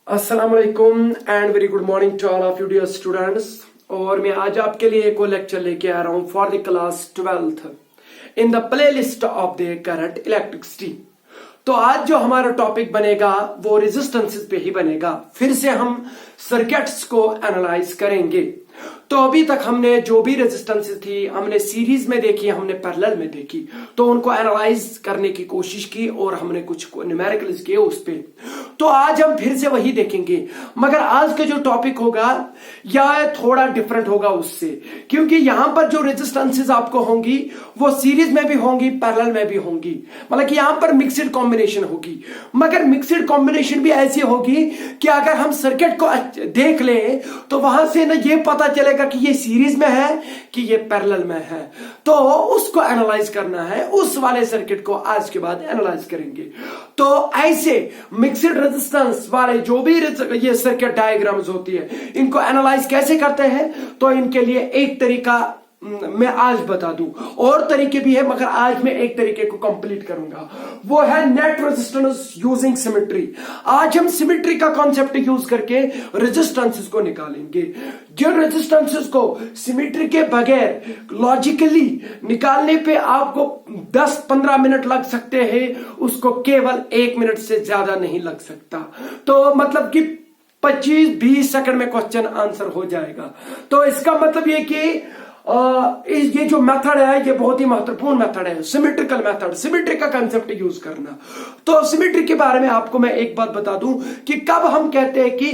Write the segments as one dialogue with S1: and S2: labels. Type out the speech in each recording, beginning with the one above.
S1: अस्सलाम वालेकुम and very good morning to all of you dear students. और मैं आज आपके लिए एक और लेक्चर लेके आ रहा हूं for the class 12th in the play list of the current electricity. तो आज जो हमारा टॉपिक बनेगा वो रेजिस्टेंसेस पे ही बनेगा। फिर से हम सर्किट्स को एनालाइज करेंगे। तो अभी तक हमने जो भी रेजिस्टेंसेस थी हमने सीरीज में देखी, हमने पैरेलल में देखी, तो उनको एनालाइज करने की कोशिश की और हमने कुछ न्यूमेरिकल्स किए उस पे। तो आज हम फिर से वही देखेंगे, मगर आज का जो टॉपिक होगा यह थोड़ा डिफरेंट होगा उससे, क्योंकि यहां पर जो रेजिस्टेंसेस आपको होंगी वो सीरीज में भी होंगी, पैरेलल में भी होंगी। मतलब कि यहां पर मिक्सड कॉम्बिनेशन होगी, मगर मिक्सड कॉम्बिनेशन भी ऐसी होगी कि अगर हम सर्किट को देख ले तो वहां से ना ये पता चलेगा कि ये सीरीज में है कि ये पैरेलल में है। तो उसको एनालाइज करना है, उस वाले सर्किट को आज के बाद एनालाइज करेंगे। तो ऐसे मिक्सड रेजिस्टेंस वाले जो भी ये सर्किट डायग्राम्स होती है इनको एनालाइज कैसे करते हैं, तो इनके लिए एक तरीका मैं आज बता दूं। और तरीके भी है मगर आज मैं एक तरीके को कंप्लीट करूंगा, वो है नेट रेजिस्टेंस यूजिंग सिमेट्री। आज हम सिमेट्री का कॉन्सेप्ट यूज करके रेजिस्टेंसेस को निकालेंगे। जिन रेजिस्टेंसेस को सिमेट्री के बगैर लॉजिकली निकालने पे आपको 10-15 मिनट लग सकते हैं, उसको केवल 1 मिनट से ज्यादा नहीं लग सकता। तो मतलब कि 25-20 सेकंड में क्वेश्चन आंसर हो जाएगा। तो इसका मतलब ये कि ये जो मेथड है ये बहुत ही महत्वपूर्ण मेथड है, सिमेट्रिकल मेथड, सिमेट्री का कंसेप्ट यूज करना। तो सिमेट्री के बारे में आपको मैं एक बात बता दूं कि कब हम कहते हैं कि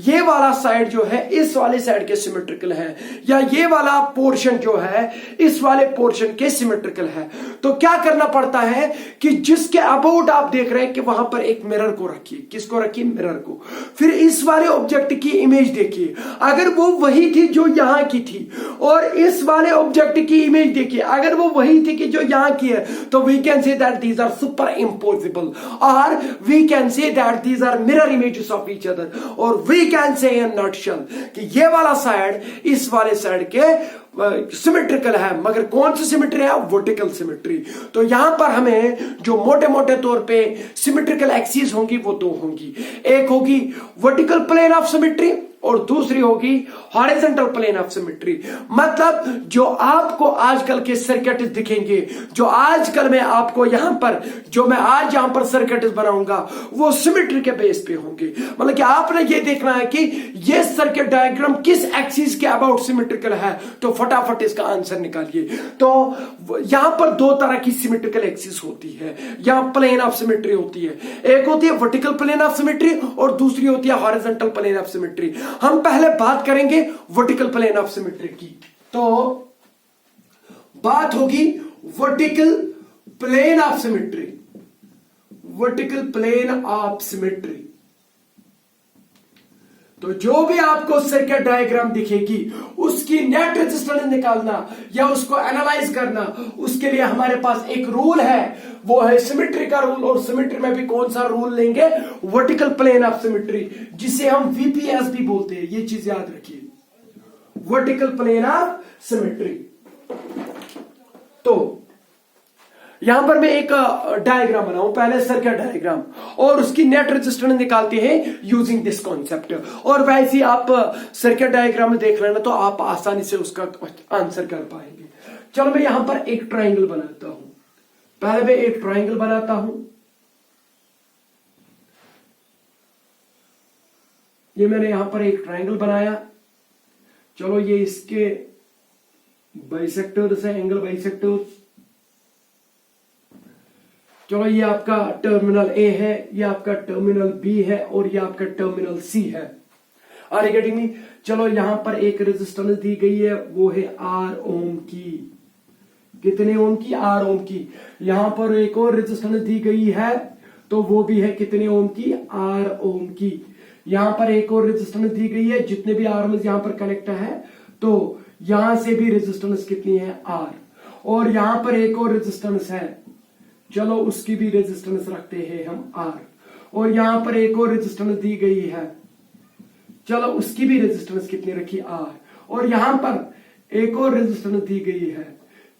S1: ये वाला साइड जो है इस वाले साइड के सिमेट्रिकल है, या ये वाला पोर्शन जो है इस वाले पोर्शन के सिमेट्रिकल है। तो क्या करना पड़ता है कि जिसके अबाउट आप देख रहे हैं कि वहां पर एक मिरर को रखिए। किसको रखिए? मिरर को। फिर इस वाले ऑब्जेक्ट की इमेज देखिए, अगर वो वही थी जो यहां की थी, और इस वाले ऑब्जेक्ट की इमेज देखिए अगर वो वही थी कि जो यहां की है, तो we can say that these are super impossible, और we can say that these are mirror images of each other, और we can say in nutshell कि ये वाला साइड इस वाले साइड के सिमेट्रिकल है। मगर कौन सी सिमेट्री है? Vertical symmetry. तो यहां पर हमें जो मोटे मोटे तौर पे सिमेट्रिकल एक्सिस होंगी वो दो होंगी, एक होगी वर्टिकल प्लेन ऑफ सिमेट्री और दूसरी होगी हॉरिजॉन्टल प्लेन ऑफ सिमेट्री। मतलब जो आपको आजकल के सर्किट दिखेंगे, जो आजकल में आपको यहां पर जो मैं आज यहां पर सर्किट बनाऊंगा वो सिमेट्री के बेस पे होंगे। मतलब कि आपने ये देखना है कि ये सर्किट डायग्राम किस एक्सिस के अबाउट सिमेट्रिकल है, तो फटाफट इसका आंसर निकालिए। तो यहां पर दो तरह की सिमेट्रिकल एक्सिस होती है, यहां प्लेन ऑफ सिमेट्री होती है। एक होती है वर्टिकल प्लेन ऑफ सिमेट्री और दूसरी होती है हॉरिजॉन्टल प्लेन ऑफ सिमेट्री। हम पहले बात करेंगे वर्टिकल प्लेन ऑफ सिमेट्री की। तो बात होगी vertical plane of symmetry, vertical plane of symmetry. तो जो भी आपको सर्किट डायग्राम दिखेगी उसकी नेट रेजिस्टेंस निकालना या उसको एनालाइज करना, उसके लिए हमारे पास एक रूल है, वो है सिमेट्री का रूल। और सिमेट्री में भी कौन सा रूल लेंगे? वर्टिकल प्लेन ऑफ सिमेट्री, जिसे हम वीपीएस भी बोलते हैं। ये चीज याद रखिए, वर्टिकल प्लेन ऑफ सिमेट्री। तो यहां पर मैं एक डायग्राम बनाऊं, पहले सर्किट डायग्राम, और उसकी नेट रेजिस्टेंस निकालते हैं यूजिंग दिस कॉन्सेप्ट। और वैसे आप सर्किट डायग्राम देख लेना तो आप आसानी से उसका आंसर कर पाएंगे। चलो मैं यहां पर एक ट्रायंगल बनाता हूं, पहले मैं एक ट्रायंगल बनाता हूं। ये मैंने यहां पर एक ट्रायंगल बनाया। चलो ये इसके बाइसेक्टर्स है, एंगल बाइसेक्टर्स। चलो ये आपका टर्मिनल ए है, ये आपका टर्मिनल बी है और ये आपका टर्मिनल सी है। Are getting me? चलो यहां पर एक रेजिस्टेंस दी गई है, वो है R ओम की। कितने ओम की? R ओम की। यहां पर एक और रेजिस्टेंस दी गई है, तो वो भी है कितने ओम की? R ओम की। यहां पर एक और रेजिस्टेंस दी गई है, जितने भी R यहां पर कनेक्ट है, तो यहां से भी रेजिस्टेंस कितनी है? R। और यहां पर एक और रेजिस्टेंस है, चलो उसकी भी रेजिस्टेंस रखते हैं हम R। और यहां पर एक और रेजिस्टेंस दी गई है, चलो उसकी भी रेजिस्टेंस कितनी रखी? R। और यहां पर एक और रेजिस्टेंस दी गई है,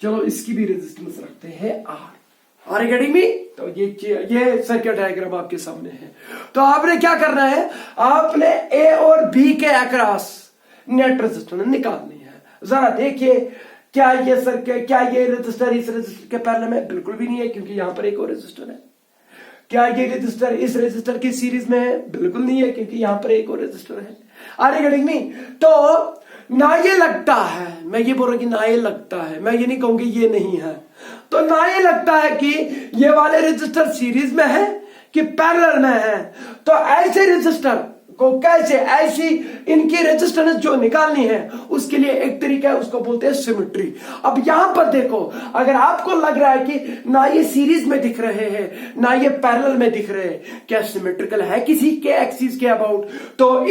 S1: चलो इसकी भी रेजिस्टेंस रखते हैं R। और गेटिंग मी? तो ये सर्किट डायग्राम आपके सामने है। तो आपने क्या करना है, आपने ए और बी के अक्रॉस नेट रेजिस्टेंस निकालनी है। जरा देखिए, क्या ये सर्किट, क्या ये रेजिस्टर इस रेजिस्टर के पैरेलल में? बिल्कुल भी नहीं है, क्योंकि यहां पर एक और रेजिस्टर है। क्या ये रेजिस्टर इस रेजिस्टर की सीरीज में है? बिल्कुल नहीं है, क्योंकि यहां पर एक और रेजिस्टर है। Are you getting me? तो ना ये लगता है, मैं ये बोल रहा हूं कि ना ये लगता है, मैं ये नहीं कहूंगी ये नहीं है। तो ना ये लगता है कि ये वाले रेजिस्टर सीरीज में है कि पैरेलल में है। तो ऐसे रेजिस्टर को कैसे, ऐसी इनकी रेजिस्टेंस जो निकालनी है उसके लिए एक तरीका है, उसको बोलते हैं सिमेट्री। अब यहां पर देखो, अगर आपको लग रहा है कि ना ये सीरीज में दिख रहे हैं ना ये पैरेलल में दिख रहे हैं, क्या सिमेट्रिकल है किसी के एक्सिस के अबाउट, तो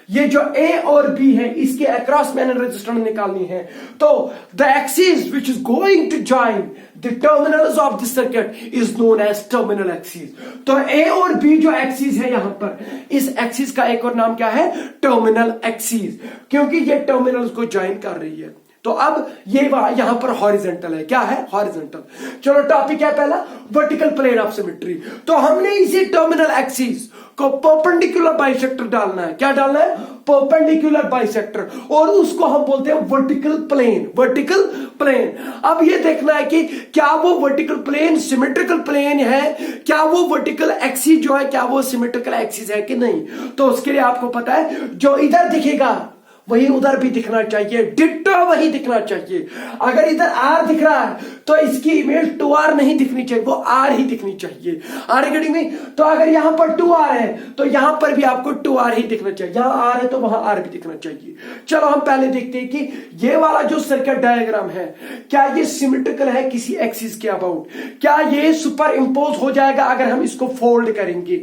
S1: ये जो ए और बी है इसके अक्रॉस मैंने रेजिस्टेंस निकालनी है। तो the axis which is going to join the terminals of this circuit is known as terminal axis. तो ए और बी जो एक्सिस है यहां पर, इस एक्सिस का एक और नाम क्या है? टर्मिनल एक्सिस, क्योंकि ये टर्मिनल्स को ज्वाइन कर रही है। तो अब ये यहां पर हॉरिजॉन्टल है। क्या है? हॉरिजॉन्टल। चलो टॉपिक है पहला, वर्टिकल प्लेन ऑफ सिमेट्री। तो हमने इसी टर्मिनल एक्सिस को परपेंडिकुलर बाइसेक्टर डालना है। क्या डालना है? परपेंडिकुलर बाइसेक्टर, और उसको हम बोलते हैं वर्टिकल प्लेन। Vertical plane. अब ये देखना है कि क्या वो वर्टिकल प्लेन सिमेट्रिकल प्लेन है, क्या वो वर्टिकल एक्सिस जो है क्या वो सिमेट्रिकल एक्सिस है कि नहीं। तो उसके लिए आपको पता है, जो इधर दिखेगा वही उधर भी दिखना चाहिए, डिट्टो वही दिखना चाहिए। अगर इधर आर दिख रहा है तो इसकी इमेज 2r नहीं दिखनी चाहिए, वो r ही दिखनी चाहिए। Are getting me? तो अगर यहां पर 2r है तो यहां पर भी आपको 2r ही दिखना चाहिए, यहां r है तो वहां r भी दिखना चाहिए। चलो हम पहले देखते हैं कि ये वाला जो सर्किट डायग्राम है क्या ये सिमेट्रिकल है किसी एक्सिस के अबाउट, क्या ये सुपर इंपोज हो जाएगा अगर हम इसको फोल्ड करेंगे।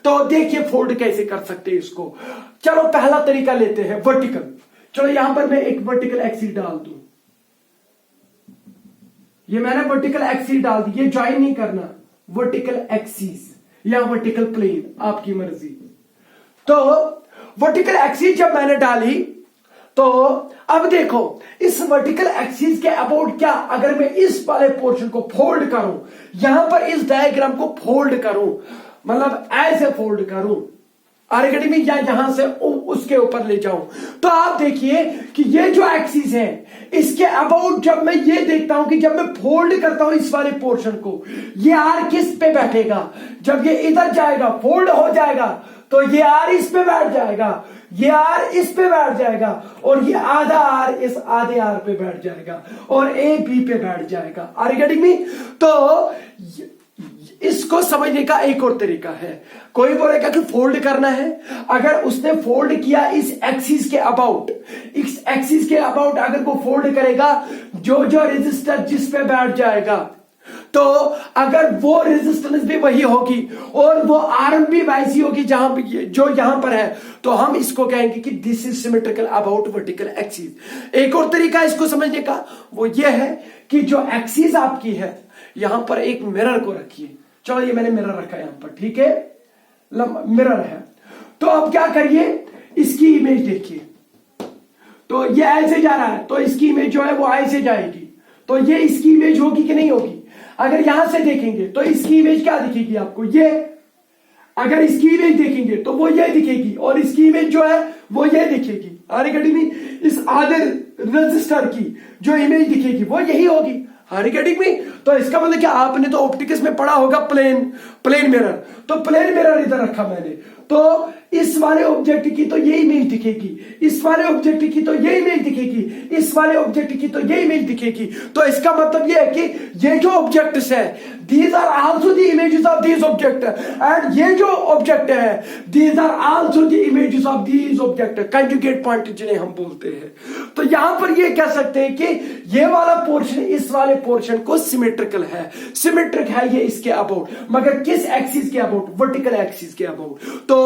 S1: तो देखिए फोल्ड कैसे कर सकते हैं इसको। चलो पहला तरीका लेते हैं, वर्टिकल। चलो यहां पर मैं एक वर्टिकल एक्सिस डाल दूं, ये मैंने वर्टिकल एक्सिस डाल दी, ये ज्वाइन नहीं करना, वर्टिकल एक्सिस या वर्टिकल प्लेन आपकी मर्जी। तो वर्टिकल एक्सिस जब मैंने डाली तो अब देखो इस वर्टिकल एक्सिस के अबाउट क्या, अगर मैं इस वाले पोर्शन को फोल्ड करूं, यहां पर इस डायग्राम को फोल्ड करूं, मतलब ऐसे फोल्ड करूं आर्गेटिव में, या यहां से उसके ऊपर ले जाऊं, तो आप देखिए कि ये जो एक्सिस है इसके अबाउट जब मैं ये देखता हूं कि जब मैं फोल्ड करता हूं इस वाले पोर्शन को, ये आर किस पे बैठेगा, जब ये इधर जाएगा फोल्ड हो जाएगा तो ये आर इस पे बैठ जाएगा, ये आर इस पे बैठ जाएगा, और ये आधा आर इस आधे आर पे बैठ जाएगा, और ए बी पे बैठ जाएगा। Are getting me? तो इसको समझने का एक और तरीका है, कोई बोलेगा कि फोल्ड करना है, अगर उसने फोल्ड किया इस एक्सिस के अबाउट, इस एक्सिस के अबाउट अगर वो फोल्ड करेगा, जो जो रेजिस्टर जिस पे बैठ जाएगा, तो अगर वो रेजिस्टेंस भी वही होगी और वो आर्म भी वैसी होगी जहां जो यहां पर है, तो हम इसको कहेंगे कि this is symmetrical about vertical axis. एक और तरीका इसको समझने का वो ये है कि जो एक्सिस आपकी है यहां पर एक मिरर को रखिए। चलो ये मैंने मिरर रखा है यहां पर, ठीक है, मिरर है। तो अब क्या करिए, इसकी इमेज देखिए, तो ये ऐसे जा रहा है तो इसकी इमेज जो है वो ऐसे जाएगी, तो ये इसकी इमेज होगी कि नहीं होगी। अगर यहां से देखेंगे तो इसकी इमेज क्या दिखेगी आपको, ये, अगर इसकी इमेज देखेंगे तो वो ये दिखेगी, और इसकी इमेज जो है वो ये दिखेगी। इस आधे रजिस्टर की जो इमेज दिखेगी वो यही होगी। हारिकेटिक में, तो इसका मतलब क्या, आपने तो ऑप्टिक्स में पढ़ा होगा प्लेन मिरर, तो प्लेन मिरर इधर रखा मैंने, तो इस वाले ऑब्जेक्ट की तो ये इमेज दिखेगी, इस वाले ऑब्जेक्ट की तो ये इमेज दिखेगी, इस वाले ऑब्जेक्ट की तो ये इमेज दिखेगी। तो इसका मतलब ये है कि ये जो ऑब्जेक्ट्स है these are also the images of these object, and ये जो ऑब्जेक्ट है these are also the images of these object, conjugate point जिन्हें हम बोलते हैं। तो यहां पर ये कह सकते हैं कि ये वाला पोर्शन इस वाले पोर्शन को सिमेट्रिकल है, सिमेट्रिक है ये इसके अबाउट, मगर किस एक्सिस के अबाउट, वर्टिकल एक्सिस के अबाउट। तो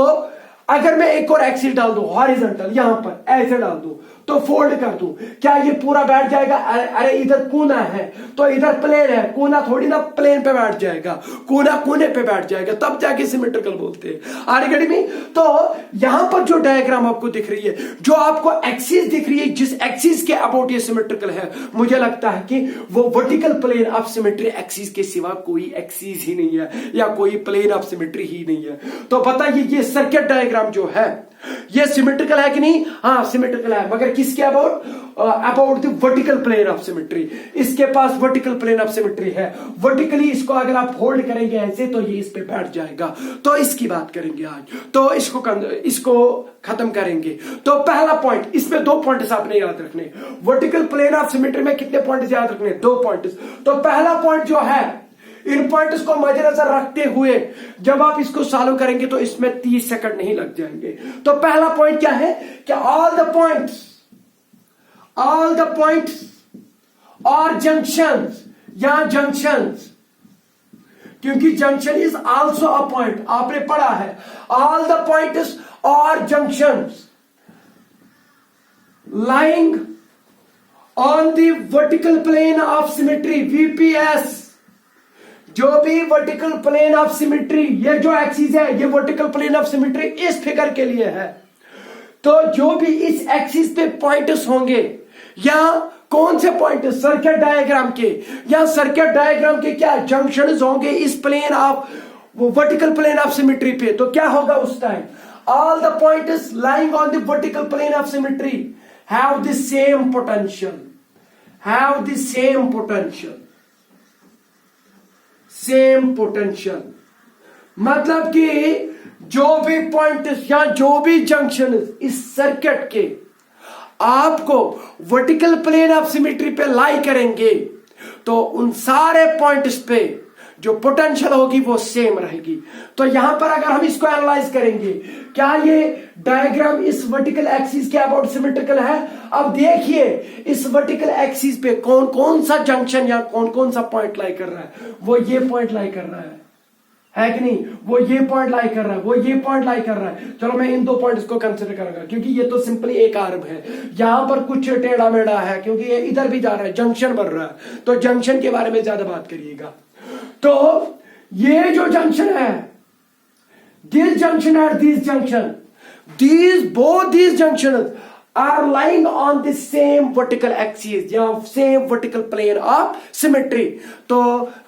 S1: अगर मैं एक और एक्सिस डाल दूं हॉरिजॉन्टल, यहां पर ऐसे डाल दूं, तो फोल्ड कर दूं, क्या ये पूरा बैठ जाएगा? अरे इधर कोना है तो इधर प्लेन है, कोना थोड़ी ना प्लेन पे बैठ जाएगा, कोना कोने पे बैठ जाएगा, तब जाके सिमेट्रिकल बोलते हैं। Are you getting me? तो यहां पर जो डायग्राम आपको दिख रही है, जो आपको एक्सिस दिख रही है, जिस एक्सिस के अबाउट ये सिमेट्रिकल है, मुझे लगता है कि वो vertical plane of symmetry axis के सिवा कोई एक्सिस ही नहीं है, या कोई प्लेन ऑफ सिमेट्री ही नहीं है। तो बताइए ये सर्किट डायग्राम जो है ये सिमेट्रिकल है कि नहीं? हाँ सिमेट्रिकल है, मगर किसके about the vertical plane of symmetry. इसके पास वर्टिकल प्लेन ऑफ सिमेट्री है। वर्टिकली इसको अगर आप होल्ड करेंगे ऐसे तो ये इस पे बैठ जाएगा। तो इसकी बात करेंगे आज, तो इसको खत्म करेंगे। तो पहला पॉइंट, इसमें 2 पॉइंट्स आपने याद रखने। वर्टिकल प्लेन ऑफ सिमेट्री में कितने पॉइंट्स याद रखने? 2 पॉइंट्स। तो पहला पॉइंट जो है, इन पॉइंट्स को मद्देनजर रखते हुए जब आप इसको सॉल्व करेंगे तो इसमें 30 सेकंड नहीं लग जाएंगे। तो पहला पॉइंट क्या है कि ऑल द पॉइंट्स और जंक्शंस, या जंक्शंस, क्योंकि junction is also a point, आपने पढ़ा है। ऑल द पॉइंट्स और junctions lying on the vertical plane of symmetry, VPS, जो भी वर्टिकल प्लेन ऑफ सिमेट्री, ये जो एक्सिस है ये वर्टिकल प्लेन ऑफ सिमेट्री इस फिगर के लिए है। तो जो भी इस एक्सिस पे पॉइंट्स होंगे, या कौन से पॉइंट? सर्किट डायग्राम के, या सर्किट डायग्राम के क्या जंक्शंस होंगे इस plane of vertical plane of symmetry पे। तो क्या होगा उस time? All the points lying on the vertical plane of symmetry have the same potential, same potential। मतलब कि जो भी पॉइंट या जो भी जंक्शन इस सर्किट के आपको वर्टिकल प्लेन ऑफ सिमेट्री पे लाई करेंगे, तो उन सारे पॉइंट्स पे जो पोटेंशियल होगी वो सेम रहेगी। तो यहां पर अगर हम इसको एनालाइज करेंगे, क्या ये डायग्राम इस वर्टिकल एक्सिस के अबाउट सिमेट्रिकल है? अब देखिए इस वर्टिकल एक्सिस पे कौन कौन सा जंक्शन या कौन कौन सा पॉइंट लाई कर रहा है। वो ये पॉइंट लाई कर रहा है कि नहीं? वो ये पॉइंट लाई कर रहा है, वो ये पॉइंट लाई कर रहा है। चलो मैं इन 2 पॉइंट्स को कंसिडर करूंगा, क्योंकि ये तो सिंपली एक आर्म है, यहां पर कुछ टेढ़ा मेढ़ा है, क्योंकि ये इधर भी जा रहा है, जंक्शन बन रहा है। तो जंक्शन के बारे में ज्यादा बात करिएगा। तो ये जो जंक्शन है, दिस जंक्शन और this junction, both these junctions are lying on the same vertical axis या same vertical plane of symmetry। तो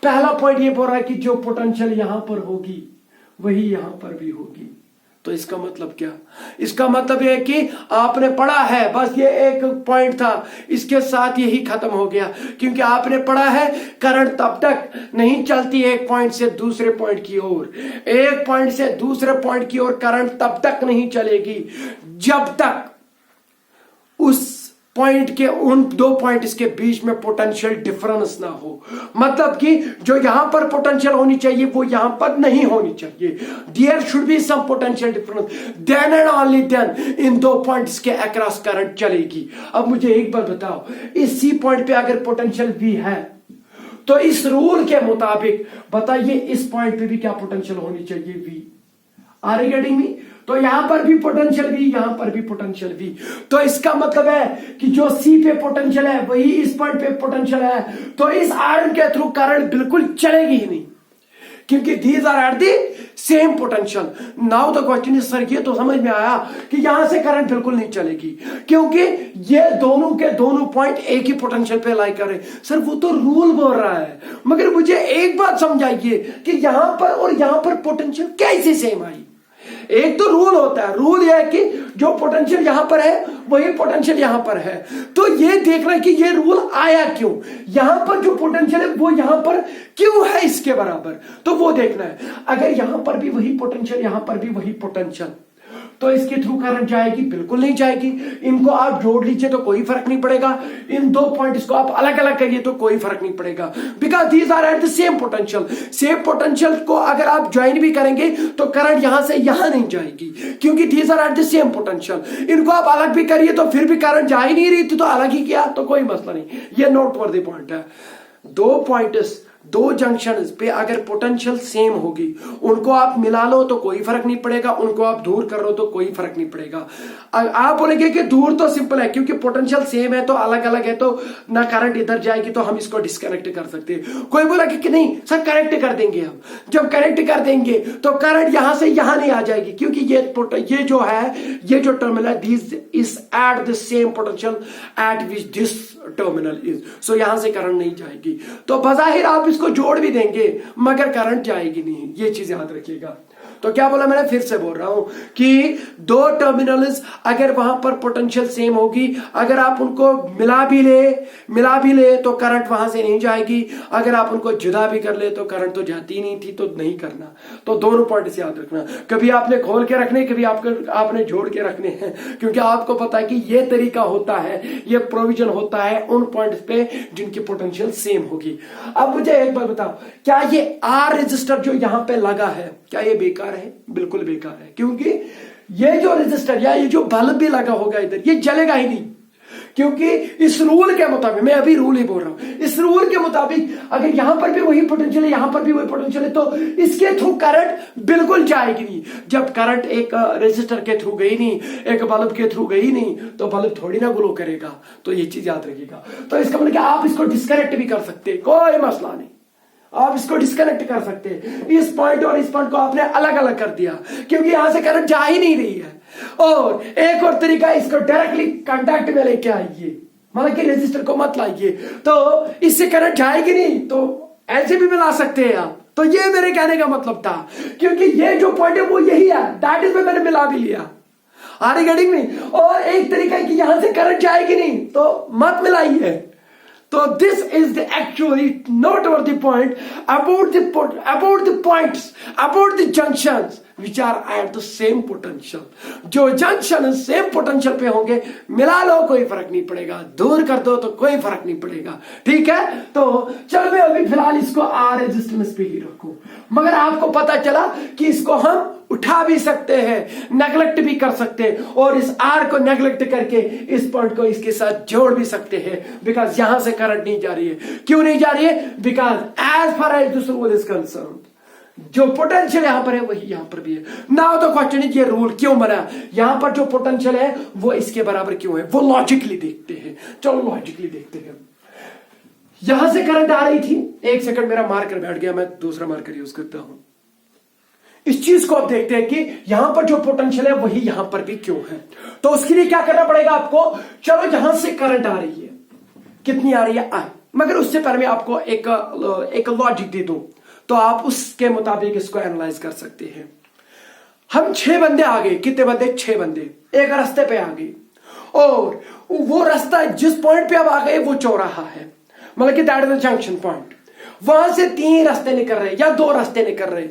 S1: पहला पॉइंट ये बोल रहा है कि जो पोटेंशियल यहां पर होगी वही यहां पर भी होगी। तो इसका मतलब क्या? इसका मतलब यह है कि आपने पढ़ा है, बस ये एक पॉइंट था, इसके साथ यही खत्म हो गया, क्योंकि आपने पढ़ा है करंट तब तक नहीं चलती एक पॉइंट से दूसरे पॉइंट की ओर, एक पॉइंट से दूसरे पॉइंट की ओर करंट तब तक नहीं चलेगी जब तक उस पॉइंट के उन 2 पॉइंट्स के बीच में पोटेंशियल डिफरेंस ना हो। मतलब कि जो यहां पर पोटेंशियल होनी चाहिए वो यहां पर नहीं होनी चाहिए। There should be some potential difference, then and only then in 2 points के अक्रॉस करंट चलेगी। अब मुझे एक बार बताओ, इस सी पॉइंट पे अगर पोटेंशियल V है तो इस रूल के मुताबिक बताइए इस पॉइंट पे भी क्या पोटेंशियल होनी चाहिए? V। Are you getting me? तो यहां पर भी पोटेंशियल V, यहां पर भी पोटेंशियल V। तो इसका मतलब है कि जो C पे पोटेंशियल है वही इस पॉइंट पे पोटेंशियल है। तो इस आयरन के थ्रू करंट बिल्कुल चलेगी ही नहीं, क्योंकि these are at the same potential। Now the question is, sir ये तो समझ में आया कि यहां से करंट बिल्कुल नहीं चलेगी, क्योंकि ये दोनों के दोनों पॉइंट एक ही पोटेंशियल पे लाई कर रहे। सर वो तो रूल बोल रहा है, मगर मुझे एक बात समझाइए कि यहां पर और यहां पर पोटेंशियल कैसे सेम आई? एक तो रूल होता है, रूल यह है कि जो पोटेंशियल यहां पर है वही पोटेंशियल यहां पर है। तो ये देखना है कि ये रूल आया क्यों, यहां पर जो पोटेंशियल है वो यहां पर क्यों है इसके बराबर, तो वो देखना है। अगर यहां पर भी वही पोटेंशियल, यहां पर भी वही पोटेंशियल, तो इसके थ्रू करंट जाएगी? बिल्कुल नहीं जाएगी। इनको आप जोड़ लीजिए तो कोई फर्क नहीं पड़ेगा, इन 2 पॉइंट्स को आप अलग अलग करिए तो कोई फर्क नहीं पड़ेगा, because these are at the same potential. Same potential को अगर आप ज्वाइन भी करेंगे तो करंट यहां से यहां नहीं जाएगी, क्योंकि these are at the same potential. इनको आप अलग भी करिए तो फिर भी करंट जा ही नहीं रही थी, तो अलग ही किया तो कोई मसला नहीं। ये नोट वर्दी पॉइंट है। 2 पॉइंट्स दो जंक्शन पे अगर पोटेंशियल सेम होगी, उनको आप मिला लो तो कोई फर्क नहीं पड़ेगा, उनको आप दूर कर लो तो कोई फर्क नहीं पड़ेगा। आप बोलेंगे कि दूर तो सिंपल है, क्योंकि पोटेंशियल सेम है तो अलग अलग है, तो ना करंट इधर जाएगी तो हम इसको डिस्कनेक्ट कर सकते हैं। कोई बोला कि नहीं सर कनेक्ट कर देंगे हम, जब कनेक्ट कर देंगे तो करंट यहां से यहां नहीं आ जाएगी, क्योंकि ये जो है, ये जो टर्मिनल है, this is at the same potential at which this terminal is, so यहां से करंट नहीं जाएगी। तो बजाहिर आप इसको जोड़ भी देंगे मगर करंट जाएगी नहीं, ये चीज याद रखिएगा। तो क्या बोला मैंने, फिर से बोल रहा हूं कि दो टर्मिनल्स अगर वहां पर पोटेंशियल सेम होगी, अगर आप उनको मिला भी ले तो करंट वहां से नहीं जाएगी, अगर आप उनको जुदा भी कर ले तो करंट तो जाती नहीं थी, तो नहीं करना। तो दोनों पॉइंट से याद रखना, कभी आपने खोल के रखने, कभी आपने जोड़ के रखने हैं, क्योंकि आपको पता है कि ये तरीका होता है, ये प्रोविजन होता है उन पॉइंट्स पे जिनकी पोटेंशियल सेम होगी। अब मुझे एक बार बताओ, क्या ये आर रजिस्टर जो यहां पे लगा है, क्या ये बेकार है? बिल्कुल बेकार है, क्योंकि ये जो रजिस्टर या ये जो बल्ब भी लगा होगा इधर, ये जलेगा ही नहीं, क्योंकि इस रूल के मुताबिक, मैं अभी रूल ही बोल रहा हूं, इस रूल के मुताबिक अगर यहां पर भी वही पोटेंशियल है, यहां पर भी वही पोटेंशियल है, तो इसके थ्रू करंट बिल्कुल जाएगी नहीं। जब करंट एक रेजिस्टर के थ्रू गई नहीं, एक बल्ब के थ्रू गई नहीं, तो बल्ब थोड़ी ना ग्लो करेगा। तो ये चीज याद रखिएगा। तो इसका मतलब आप इसको डिस्कनेक्ट भी कर सकते हैं, कोई मसला नहीं, आप इसको डिस्कनेक्ट कर सकते हैं। इस पॉइंट और इस पॉइंट को आपने अलग अलग कर दिया, क्योंकि यहां से करंट जा ही नहीं रही है। और एक और तरीका, इसको डायरेक्टली कांटेक्ट में लेके आइए, मतलब कि रेजिस्टर को मत लाइए, तो इससे करंट जाएगी नहीं, तो ऐसे भी मिला सकते हैं आप। तो ये मेरे कहने का मतलब था, क्योंकि ये जो पॉइंट है वो यही है, दैट इज में मैंने मिला भी लिया। Are you getting me? और एक तरीका है कि यहां से करंट जाएगी नहीं, तो मत मिलाइए। So this is the actually noteworthy point about the points, about the junctions which are at the same potential. जो जंक्शन सेम पोटेंशियल पे होंगे, मिला लो कोई फर्क नहीं पड़ेगा, दूर कर दो तो कोई फर्क नहीं पड़ेगा। ठीक है, तो चलो मैं अभी फिलहाल इसको आर रेजिस्टेंस पे ही रखूं, मगर आपको पता चला कि इसको हम उठा भी सकते हैं, नेगलेक्ट भी कर सकते हैं, और इस आर को नेगलेक्ट करके इस पॉइंट को इसके साथ जोड़ भी सकते हैं, बिकॉज यहां से करंट नहीं जा रही है। क्यों नहीं जा रही है? Because as far as this rule is concerned, जो पोटेंशियल यहां पर है वही यहां पर भी है। नाउ द क्वेश्चन इज, ये रूल क्यों बना, यहां पर जो पोटेंशियल है वो इसके बराबर क्यों है, वो लॉजिकली देखते हैं। चलो लॉजिकली देखते हैं। यहां से करंट आ रही थी, एक सेकंड मेरा मार्कर बैठ गया, मैं दूसरा मार्कर यूज करता हूं। इस चीज को आप देखते हैं कि यहां पर जो पोटेंशियल है वही यहां पर भी क्यों है। तो उसके लिए क्या करना पड़ेगा आपको, चलो यहां से करंट आ रही है, कितनी आ रही है, आई, मगर उससे पहले मैं आपको एक लॉजिक दे दूं, तो आप उसके मुताबिक इसको एनालाइज कर सकते हैं। हम 6 बंदे आ गए, कितने बंदे, 6 बंदे एक रास्ते पे आ गए, और वो रास्ता जिस पॉइंट पे अब आ गए वो चौराहा है, मतलब कि that is the junction point. वहां से 3 रास्ते निकल रहे या 2 रास्ते निकल रहे,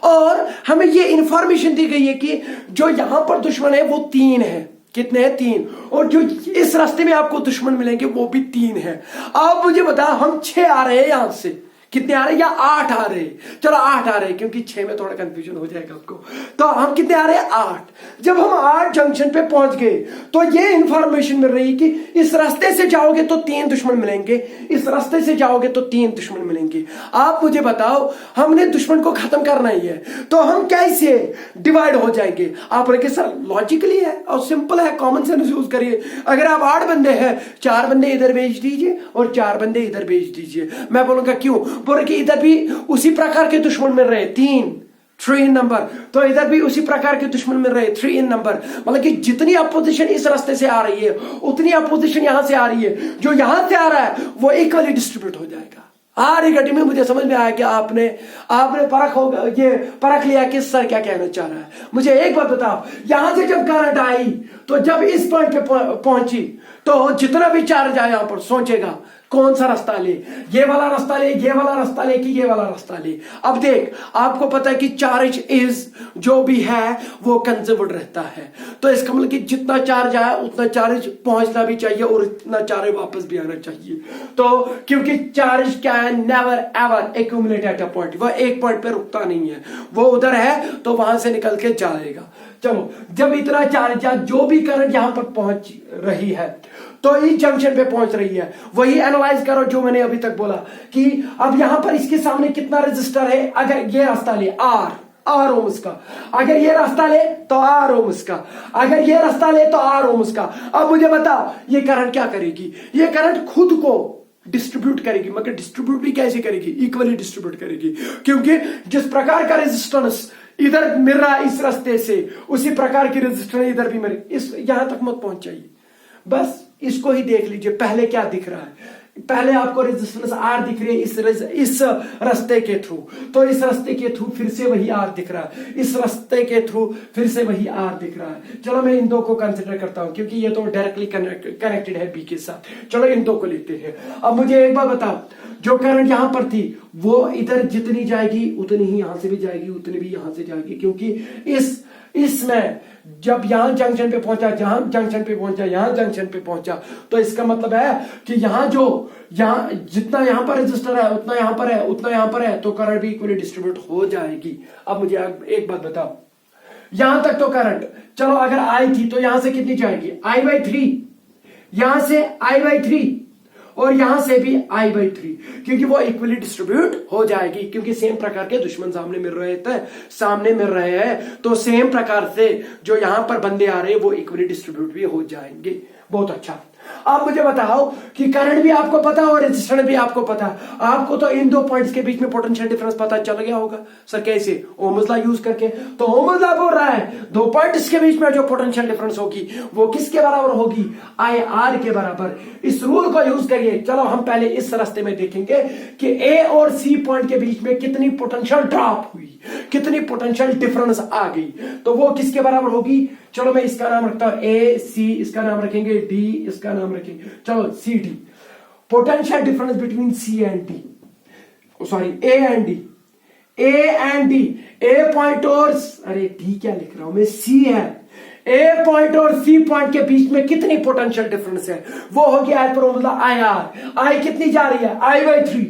S1: और हमें ये इंफॉर्मेशन दी गई है कि जो यहां पर दुश्मन है वो 3 है। कितने हैं, 3, और जो इस रास्ते में आपको दुश्मन मिलेंगे वो भी 3 है। आप मुझे बताओ, हम 6 आ रहे हैं यहां से, कितने आ रहे हैं, या 8 आ रहे हैं, चलो 8 आ रहे हैं, क्योंकि 6 में थोड़ा कंफ्यूजन हो जाएगा आपको। तो हम कितने आ रहे हैं, 8। जब हम 8 जंक्शन पे पहुंच गए तो ये इंफॉर्मेशन मिल रही कि इस रास्ते से जाओगे तो 3 दुश्मन मिलेंगे, इस रास्ते से जाओगे तो 3 दुश्मन मिलेंगे। आप मुझे बताओ, हमने दुश्मन को खत्म करना ही है, तो हम कैसे डिवाइड हो जाएंगे? आप बोले सर लॉजिकली है और सिंपल है, कॉमन सेंस यूज करिए। अगर आप 8 बंदे हैं, 4 बंदे इधर भेज दीजिए और 4 बंदे इधर भेज दीजिए। मैं बोलूंगा क्यों, बोले कि इधर भी उसी प्रकार के दुश्मन मिल रहे, 3 इन नंबर, तो इधर भी उसी प्रकार के दुश्मन मिल रहे, 3 इन नंबर। मतलब कि जितनी अपोजिशन इस रास्ते से आ रही है उतनी अपोजिशन यहां से आ रही है, जो यहां से आ रहा है वो इक्वली डिस्ट्रीब्यूट हो जाएगा। घटी में मुझे समझ में आया कि आपने परख लिया कि सर क्या कहना चाह रहा है। मुझे एक बात बताओ, यहां से जब करंट आई तो जब इस पॉइंट पे पहुंची तो जितना भी चार्ज आया यहां पर सोचेगा कौन सा रास्ता ले, ये वाला रास्ता ले, ये वाला रास्ता ले, कि ये वाला रास्ता ले। अब देख, आपको पता है कि चार्ज इज जो भी है वो कंजर्व्ड रहता है, तो इसका मतलब कि जितना चार्ज आया उतना चार्ज पहुंचना भी चाहिए और इतना चार्ज वापस भी आना चाहिए। तो क्योंकि चार्ज क्या है, never ever accumulate at a point, वह एक पॉइंट पे रुकता नहीं है, वो उधर है तो वहां से निकल के जाएगा। चलो, जब इतना चार्ज या जो भी करंट यहां पर पहुंच रही है तो इस जंक्शन पे पहुंच रही है, वही एनालाइज करो जो मैंने अभी तक बोला कि अब यहां पर इसके सामने कितना रेजिस्टर है। अगर ये रास्ता ले आर ओम्स का, अगर ये रास्ता ले तो आर ओम्स का, अगर ये रास्ता ले तो आर ओम्स का। अब मुझे बताओ ये करंट क्या करेगी? ये करंट खुद को डिस्ट्रीब्यूट करेगी, मगर डिस्ट्रीब्यूट भी कैसे करेगी? इक्वली डिस्ट्रीब्यूट करेगी, क्योंकि जिस प्रकार का रेजिस्टेंस इधर मिल रहा है इस रास्ते से, उसी प्रकार की रेजिस्टेंस इधर भी मिले। इस यहां तक मत पहुंच जाइए, बस इसको ही देख लीजिए। पहले क्या दिख रहा है? पहले आपको रेजिस्टेंस आर दिख रही है इस रास्ते के थ्रू, तो इस रास्ते के थ्रू फिर से वही आर दिख रहा है, इस रास्ते के थ्रू फिर से वही आर दिख रहा है। चलो मैं इन दो को कंसिडर करता हूं क्योंकि ये तो डायरेक्टली कनेक्टेड है बी के साथ। चलो इन दो को लेते हैं। अब मुझे एक बार बताओ, जो करंट यहां पर थी वो इधर जितनी जाएगी उतनी ही यहां से भी जाएगी, उतनी भी यहां से जाएगी, क्योंकि इसमें जब यहां जंक्शन पे पहुंचा, जहां जंक्शन पे पहुंचा, यहां जंक्शन पे पहुंचा, तो इसका मतलब है कि यहां जितना यहां पर रेजिस्टर है उतना यहां पर है, उतना यहां पर है, तो करंट भी इक्वली डिस्ट्रीब्यूट हो जाएगी। अब मुझे एक बात बताओ, यहां तक तो करंट, चलो अगर आई थी तो यहां से कितनी जाएगी? I/3, यहां से I/3 और यहां से भी I/3, क्योंकि वो इक्वली डिस्ट्रीब्यूट हो जाएगी, क्योंकि सेम प्रकार के दुश्मन सामने मिल रहे हैं, तो सेम प्रकार से जो यहां पर बंदे आ रहे हैं वो इक्वली डिस्ट्रीब्यूट भी हो जाएंगे। बहुत अच्छा। अब मुझे बताओ कि करंट भी आपको पता और रेजिस्टेंस भी आपको पता। आपको तो इन दो पॉइंट्स के बीच में पोटेंशियल डिफरेंस पता चल गया होगा। सर कैसे? ओम्स लॉ यूज करके। तो ओम्स लॉ बोल रहा है दो पॉइंट्स के बीच में जो पोटेंशियल डिफरेंस होगी वो किसके बराबर होगी? IR के बराबर। इस रूल को यूज करिए। चलो हम पहले इस रास्ते में देखेंगे कि A और C पॉइंट के बीच में कितनी पोटेंशियल ड्रॉप हुई, कितनी पोटेंशियल डिफरेंस आ गई, तो वो किसके बराबर होगी? चलो मैं इसका नाम रखता हूं AC, इसका नाम रखेंगे D, इसका नाम रखेंगे चलो CD। Potential difference between C and D, sorry A and D, A point और अरे D क्या लिख रहा हूं मैं, C है। A पॉइंट और C पॉइंट के बीच में कितनी पोटेंशियल डिफरेंस है? वो हो गया मतलब IR। I कितनी जा रही है? I/3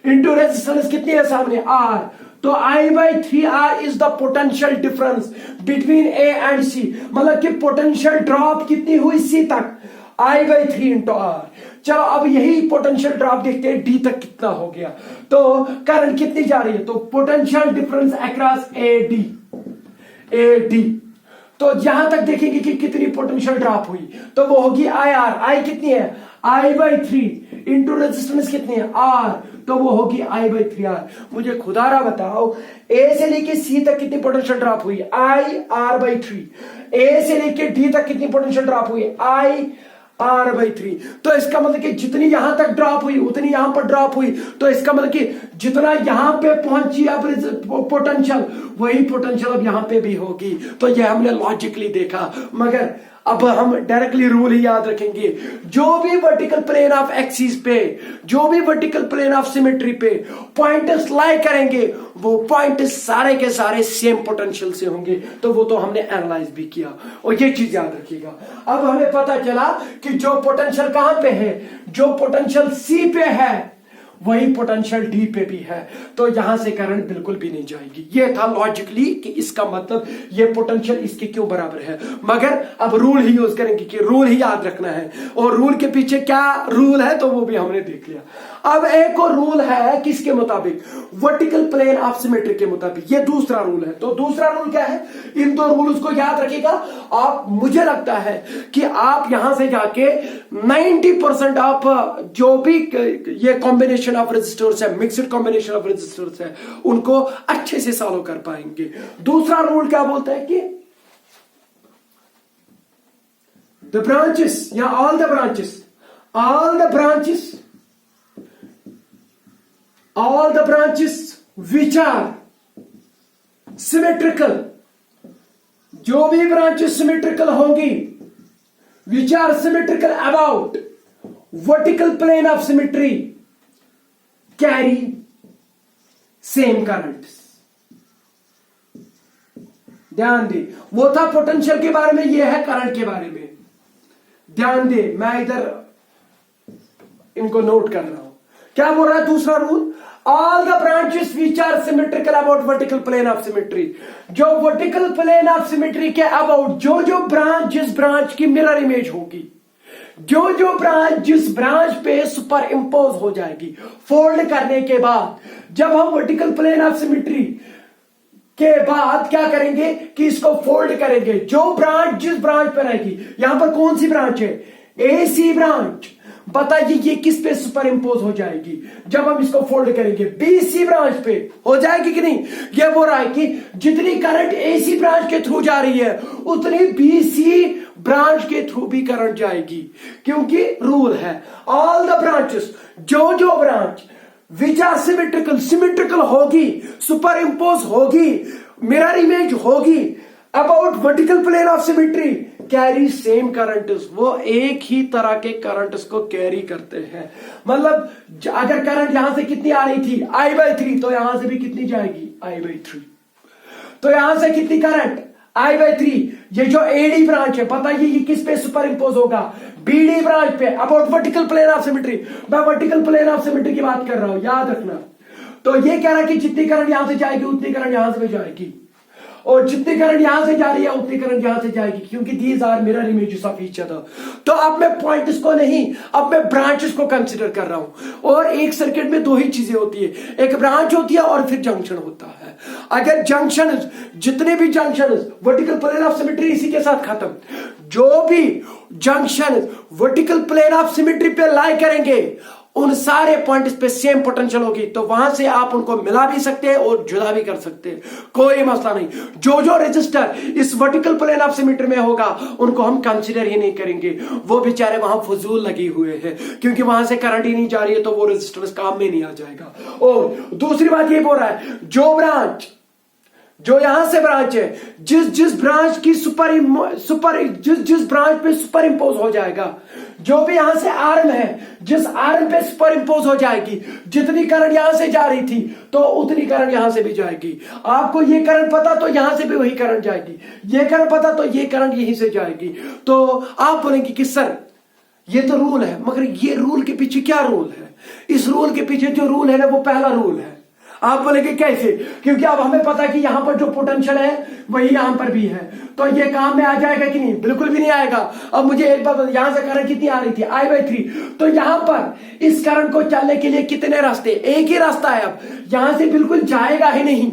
S1: इंटू रेजिस्टेंस कितनी है सामने? R। तो I/3R is the potential difference between A and C। मतलब कि पोटेंशियल ड्रॉप कितनी हुई C तक? I/3 into R। चलो अब यही पोटेंशियल ड्रॉप देखते हैं D तक कितना हो गया। तो करंट कितनी जा रही है? तो पोटेंशियल डिफरेंस अक्रॉस AD। तो जहां तक देखेंगे कि कितनी पोटेंशियल ड्रॉप हुई, तो वो होगी IR। I कितनी है? I/3 इंटू रेजिस्टेंस कितनी है? R। तो वो होगी I/3R। मुझे खुदारा बताओ A से लेके C तक कितनी पोटेंशियल ड्रॉप हुई? IR/3। A से लेके D तक कितनी पोटेंशियल ड्रॉप हुई? IR/3। तो इसका मतलब कि जितनी यहां तक ड्रॉप हुई उतनी यहां पर ड्रॉप हुई, तो इसका मतलब कि जितना यहां पे पहुंची अब पोटेंशियल, वही पोटेंशियल अब यहां पे भी होगी। तो ये हमने लॉजिकली देखा, मगर अब हम डायरेक्टली रूल ही याद रखेंगे। जो भी वर्टिकल प्लेन ऑफ एक्सिस पे, जो भी वर्टिकल प्लेन ऑफ सिमेट्री पे पॉइंट्स लाई करेंगे, वो पॉइंट सारे के सारे सेम पोटेंशियल से होंगे। तो वो तो हमने एनालाइज भी किया, और ये चीज याद रखिएगा। अब हमें पता चला कि जो पोटेंशियल कहां पे है, जो पोटेंशियल C पे है वही पोटेंशियल D पे भी है, तो यहां से करंट बिल्कुल भी नहीं जाएगी। ये था लॉजिकली कि इसका मतलब ये पोटेंशियल इसके क्यों बराबर है। मगर अब रूल ही यूज करेंगे कि रूल ही याद रखना है, और रूल के पीछे क्या रूल है तो वो भी हमने देख लिया। अब एक और रूल है किसके मुताबिक? वर्टिकल प्लेन ऑफ सिमेट्री के मुताबिक। ये दूसरा रूल है। तो दूसरा रूल क्या है? इन दो रूल्स को याद रखिएगा आप। मुझे लगता है कि आप यहां से जाके 90% ऑफ जो भी ये कॉम्बिनेशन ऑफ रेजिस्टर्स है, मिक्स्ड कॉम्बिनेशन ऑफ रेजिस्टर्स है, उनको अच्छे से सॉल्व कर पाएंगे। दूसरा रूल क्या बोलता है कि द ब्रांचेस या all the branches which are symmetrical, जो भी ब्रांचेस सिमेट्रिकल होंगी, which are symmetrical about vertical plane of symmetry, carry same currents। ध्यान दे, वो था पोटेंशियल के बारे में, ये है करंट के बारे में। ध्यान दे, मैं इधर इनको नोट कर रहा हूं। क्या बोल रहा है दूसरा rule? all the branches which are symmetrical about vertical plane of symmetry, जो vertical plane of symmetry के about जो ब्रांच जिस ब्रांच की मिरर इमेज होगी, जो ब्रांच जिस ब्रांच पे सुपर इंपोज हो जाएगी फोल्ड करने के बाद, जब हम वर्टिकल प्लेन ऑफ सिमेट्री के बाद क्या करेंगे कि इसको फोल्ड करेंगे, जो ब्रांच जिस ब्रांच पे रहेगी, यहां पर कौन सी ब्रांच है, ए सी ब्रांच, बताइए ये किस पे सुपर इंपोज हो जाएगी जब हम इसको फोल्ड करेंगे, बीसी ब्रांच पे हो जाएगी कि नहीं। ये बोल रहा है कि जितनी करंट एसी ब्रांच के थ्रू जा रही है उतनी बीसी ब्रांच के थ्रू भी करंट जाएगी, क्योंकि रूल है ऑल द ब्रांचेस, जो ब्रांच विच आर सिमेट्रिकल होगी, सुपर इंपोज होगी, मिरर इमेज होगी about vertical plane of symmetry, carry same current, वो एक ही तरह के करंट को कैरी करते हैं। मतलब अगर करंट यहां से कितनी आ रही थी I/3, तो यहां से भी कितनी जाएगी I/3, तो यहां से कितनी करंट I/3। ये जो एडी ब्रांच है बताइए ये किस पे सुपर इंपोज होगा, बीडी ब्रांच पे about vertical plane of symmetry. मैं वर्टिकल प्लेन ऑफ सिमेट्री की बात कर रहा हूं, याद रखना। तो ये कह रहा है कि जितनी करंट यहां से जाएगी उतनी करंट यहां से भी जाएगी, और जितनी करंट यहां से जा रही है उतनी करंट यहां से जाएगी, क्योंकि these are mirror images of each other. तो अब मैं पॉइंट्स को नहीं, अब मैं ब्रांचेस को कंसीडर कर रहा हूं। और एक सर्किट में दो ही चीजें होती है, एक ब्रांच होती है और फिर जंक्शन होता है। अगर जंक्शन, जितने भी junction vertical plane of symmetry इसी के साथ खत्म, जो भी junction vertical plane of symmetry पे लाई करेंगे उन सारे पॉइंट्स पे सेम पोटेंशियल होगी, तो वहां से आप उनको मिला भी सकते हैं और जुदा भी कर सकते हैं, कोई मसला नहीं। जो रेजिस्टर इस वर्टिकल प्लेन ऑफ सिमेट्री में होगा उनको हम कंसीडर ही नहीं करेंगे, वो बेचारे वहां फजूल लगे हुए हैं, क्योंकि वहां से करंट ही नहीं जा रही है, तो वो रेजिस्टेंस काम में नहीं आ जाएगा। और दूसरी बात ये बोल रहा है, जो ब्रांच, जो यहां से ब्रांच है, जिस ब्रांच की जिस ब्रांच पे सुपर इंपोज हो जाएगा, जो भी यहां से आर्म है, जिस आर्म पे सुपर इंपोज हो जाएगी, जितनी करंट यहां से जा रही थी तो उतनी करंट यहां से भी जाएगी। आपको ये करंट पता तो यहां से भी वही करंट जाएगी, ये करंट पता तो ये करंट यहीं से जाएगी। तो आप बोलेंगे कि सर ये तो रूल है, मगर ये रूल के पीछे क्या रूल है? इस रूल के पीछे जो रूल है ना वो पहला रूल है। आप बोलेंगे कैसे? क्योंकि अब हमें पता है कि यहां पर जो पोटेंशियल है वही यहां पर भी है, तो ये काम में आ जाएगा कि नहीं? बिल्कुल भी नहीं आएगा। अब मुझे एक बात, यहां से करंट कितनी आ रही थी I/3, तो यहां पर इस करंट को चलने के लिए कितने रास्ते? एक ही रास्ता है। अब यहां से बिल्कुल जाएगा ही नहीं,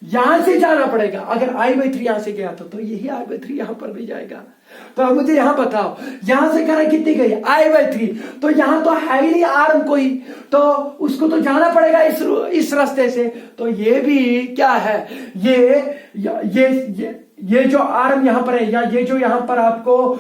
S1: यहां से जाना पड़ेगा। अगर I/3 यहां से गया था तो यही I/3 यहां पर भी जाएगा। तो अब मुझे यहां बताओ, यहां से करंट कितनी गई I/3, तो यहां तो है ही नहीं आर्म कोई, तो उसको तो जाना पड़ेगा इस रास्ते से। तो ये भी क्या है, ये जो आर्म यहां पर है, या ये जो यहां पर आपको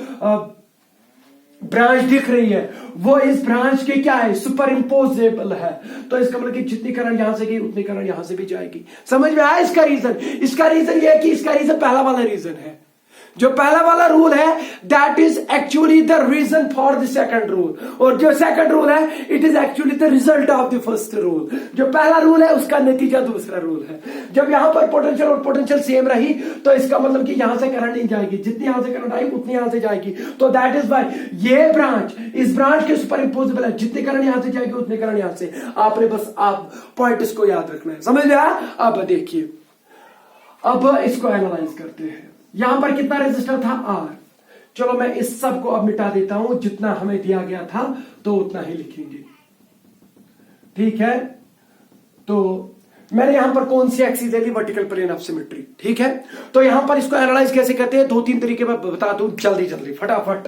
S1: ब्रांच दिख रही है, वो इस ब्रांच के क्या है, सुपर इंपोजेबल है। तो इसका मतलब कि जितनी करंट यहां से गई उतनी करंट यहां से भी जाएगी। समझ में आया इसका रीजन? इसका रीजन ये है कि इसका रीजन पहला वाला रीजन है। जो पहला वाला रूल है that is actually the reason for the second rule, और जो सेकंड रूल है it is actually the result of the first rule. जो पहला रूल है उसका नतीजा दूसरा रूल है। जब यहां पर पोटेंशियल और पोटेंशियल सेम रही तो इसका मतलब कि यहां से करंट नहीं जाएगी, जितनी यहां से करंट आई उतनी यहां से जाएगी। तो दैट इज वाई ये ब्रांच इस ब्रांच के सुपर इंपोजेबल है, जितनी करंट यहां से जाएगी उतनी करंट यहां से। आपने बस आप पॉइंट इसको याद रखना है। समझ में आया? अब देखिए, अब इसको एनालाइज करते हैं। यहां पर कितना रेजिस्टर था R। चलो मैं इस सब को अब मिटा देता हूं, जितना हमें दिया गया था तो उतना ही लिखेंगे, ठीक है। तो मैंने यहां पर कौन सी एक्सिस ले ली? वर्टिकल प्लेन ऑफ सिमेट्री, ठीक है। तो यहां पर इसको एनालाइज कैसे करते हैं, 2-3 तरीके मैं बता दूं जल्दी फटाफट।